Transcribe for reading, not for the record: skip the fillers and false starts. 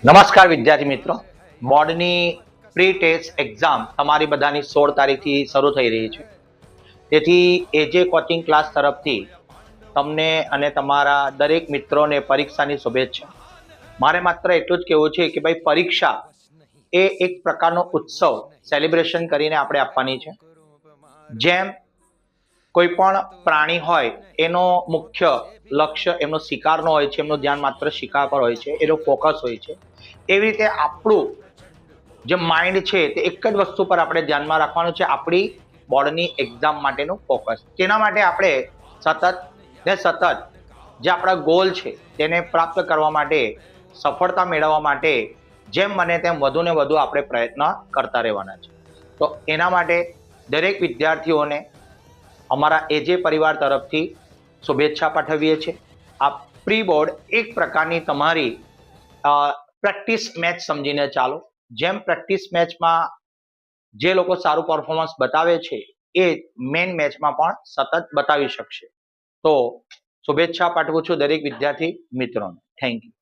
નમસ્કાર વિદ્યાર્થી મિત્રો, બોર્ડની પ્રી ટેસ્ટ એક્ઝામ તમારી બધાની 16 તારીખથી શરૂ થઈ રહી છે. તેથી એજે કોચિંગ ક્લાસ તરફથી તમને અને તમારા દરેક મિત્રોને પરીક્ષાની શુભેચ્છા. મારે માત્ર એટલું જ કહેવું છે કે ભાઈ, પરીક્ષા એ એક પ્રકારનો ઉત્સવ સેલિબ્રેશન કરીને આપણે આપવાની છે. જેમ કોઈ પણ પ્રાણી હોય એનો મુખ્ય લક્ષ્ય એમનો શિકારનો હોય છે, એમનું ધ્યાન માત્ર શિકાર પર હોય છે, એનો ફોકસ હોય છે. એવી રીતે આપણું જે માઇન્ડ છે તે એક જ વસ્તુ પર આપણે ધ્યાનમાં રાખવાનું છે, આપણી બોર્ડની એક્ઝામ માટેનું ફોકસ. તેના માટે આપણે સતત જે આપણા ગોલ છે તેને પ્રાપ્ત કરવા માટે, સફળતા મેળવવા માટે જેમ બને તેમ વધુ ને વધુ આપણે પ્રયત્ન કરતા રહેવાના છે. તો એના માટે દરેક વિદ્યાર્થીઓને અમારા એજે પરિવાર તરફથી શુભેચ્છા પાઠવીએ છીએ. આ પ્રી બોર્ડ એક પ્રકારની તમારી પ્રેક્ટિસ મેચ સમજીને ચાલો. જેમ પ્રેક્ટિસ મેચમાં જે લોકો સારું પરફોર્મન્સ બતાવે છે એ મેઇન મેચમાં પણ સતત બતાવી શકશે. તો શુભેચ્છા પાઠવું છું દરેક વિદ્યાર્થી મિત્રોને. Thank you.